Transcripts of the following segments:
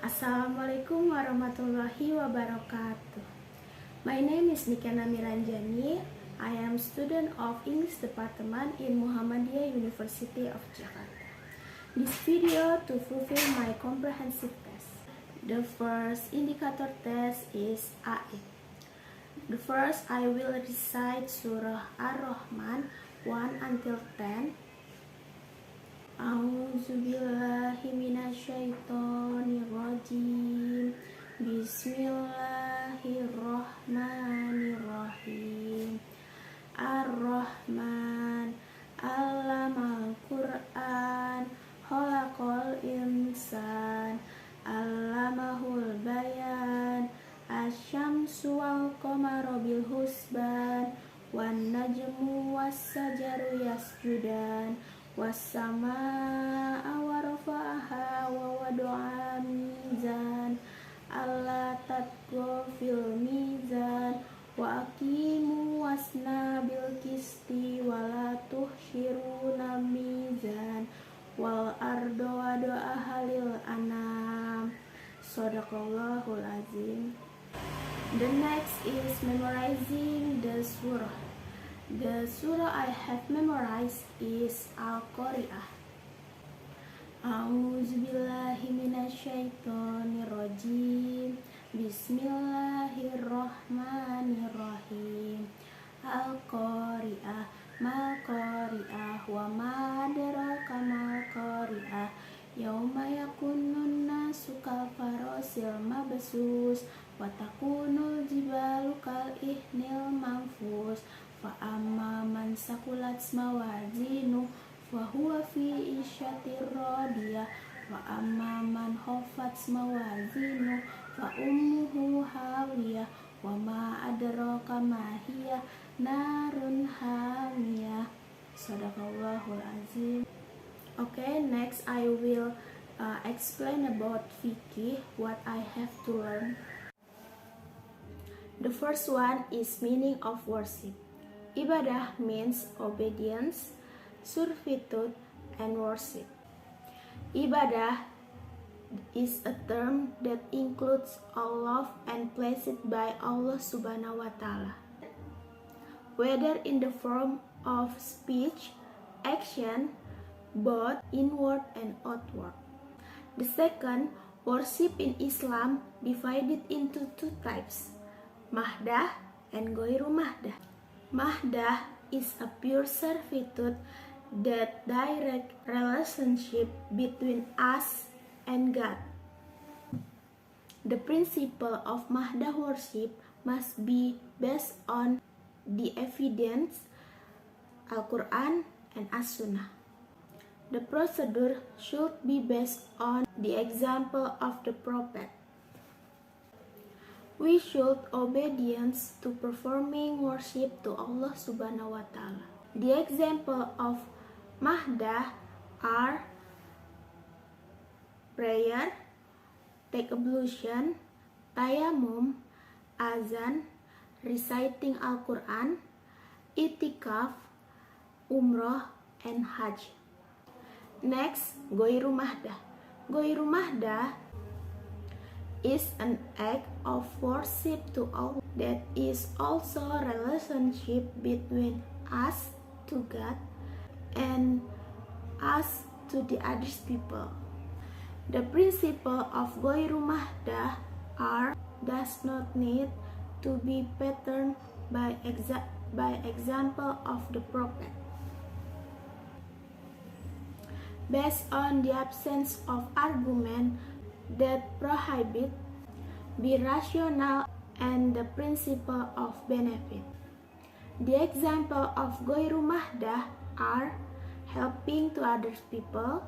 Assalamualaikum warahmatullahi wabarakatuh. My name is Nikana Miranjani. I am student of English Department in Muhammadiyah University of Jakarta. This video to fulfill my comprehensive test. The first indicator test is AE. The first I will recite Surah Ar-Rahman 1 until 10. A'udzubillahi minasyaitonirrajim. Bismillahirrahmanirrahim. Ar-Rahman Allamal Qur'an Khalaqal insan Allamahul bayan. Asyamsu wal qamaru bil husban wan najmu was sajaru yasjudan was-samaa'a wa rafa'aha wa wada'a mizan alla tatghaw fil mizan wa aqimu wasna bil qisti wa la tuhsiruna mizan wal arda wada'aha lil anam. Shadaqallahul azim. The next is memorizing the surah. The surah I have memorized is Al-Qari'ah. A'udzubillahi minasyaitonirrajim. Bismillahirrahmanirrahim. Al-Qari'ah, mal-Qari'ah, wa ma adraka mal-Qari'ah. Yauma yakunun nasu kal farasil mabsus wa takunul jibalu kal ihnil manfus. Fa amma man sakulat mawazinu fa huwa fi isyatir radiyah wa amma man khaffat mawazinu fa ummuhu hawiyah wa ma adraka ma hiya narun hamiyah. Shadaqallahul azim. Okay, next I will explain about fikih, what I have to learn. The first one is meaning of worship. Ibadah means obedience, servitude, and worship. Ibadah is a term that includes all love and pleased by Allah Subhanahu wa Ta'ala, whether in the form of speech, action, both inward and outward. The second, worship in Islam divided into two types, mahdah and ghairu mahdah. Mahdah is a pure servitude that direct relationship between us and God. The principle of mahdah worship must be based on the evidence, Al-Quran and As-Sunnah. The procedure should be based on the example of the Prophet. We should obedience to performing worship to Allah Subhanahu wa Ta'ala. The example of mahdah are prayer, take ablution, tayammum, azan, reciting Al-Quran, itikaf, umrah, and hajj. Next, ghairu mahdah. Ghairu mahdah is an act of worship to Allah that is also a relationship between us to God and us to the other people. The principle of ghairu mahdah does not need to be patterned by example of the Prophet. Based on the absence of argument that prohibit, be rational, and the principle of benefit. The example of ghairu mahdah are helping to other people,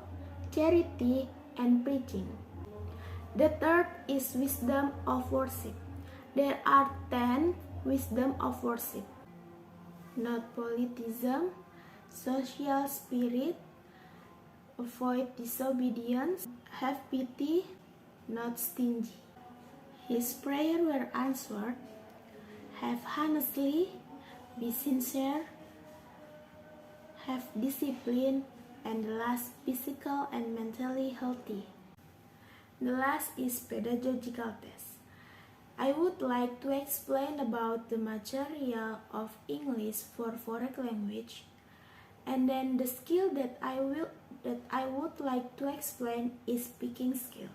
charity, and preaching. The third is wisdom of worship. There are 10 wisdom of worship: not politism, social spirit, avoid disobedience, have pity, not stingy. His prayer were answered, have honestly, be sincere, have discipline, and last, physical and mentally healthy. The last is pedagogical test. I would like to explain about the material of English for foreign language, and then the skill that I would like to explain is speaking skill.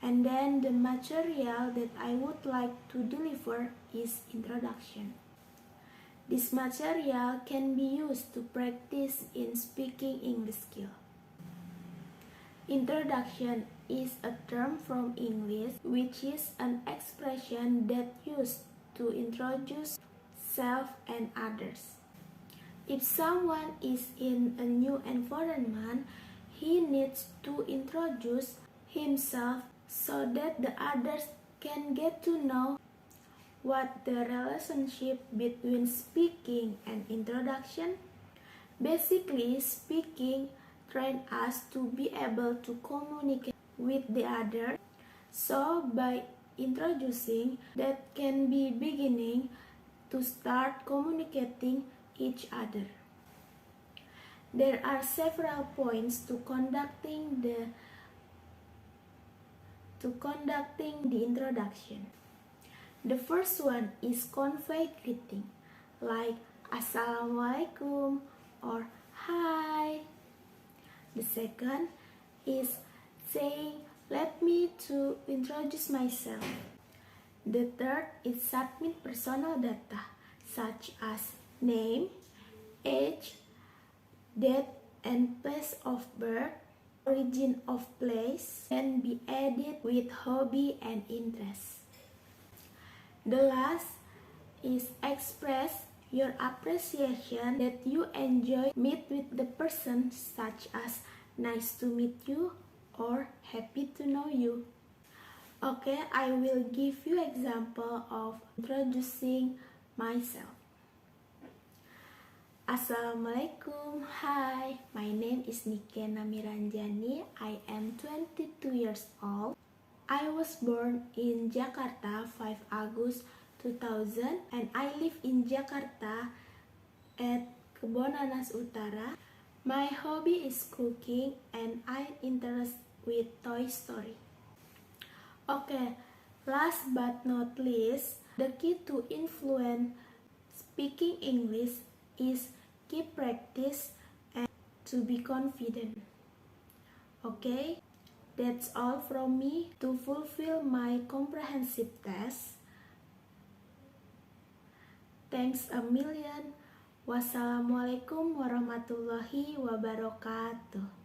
And then the material that I would like to deliver is introduction. This material can be used to practice in speaking English skill. Introduction is a term from English which is an expression that used to introduce self and others. If someone is in a new environment, he needs to introduce himself so that the others can get to know what the relationship between speaking and introduction. Basically, speaking trains us to be able to communicate with the other. So by introducing, that can be beginning to start communicating each other. There are several points to conducting the introduction. The first one is convey greeting, like Assalamualaikum or Hi. The second is saying, let me to introduce myself. The third is submit personal data, such as name, age, date and place of birth, origin of place, can be added with hobby and interest. The last is express your appreciation that you enjoy meet with the person, such as nice to meet you or happy to know you. Okay, I will give you example of introducing myself. Assalamualaikum, hi, my name is Nike Namiranjani, I am 22 years old. I was born in Jakarta 5 August 2000 and I live in Jakarta at Kebonanas Utara. My hobby is cooking and I'm interested with Toy Story. Okay, last but not least, the key to influence speaking English is keep practice and to be confident. Okay, that's all from me to fulfill my comprehensive test. Thanks a million. Wassalamualaikum warahmatullahi wabarakatuh.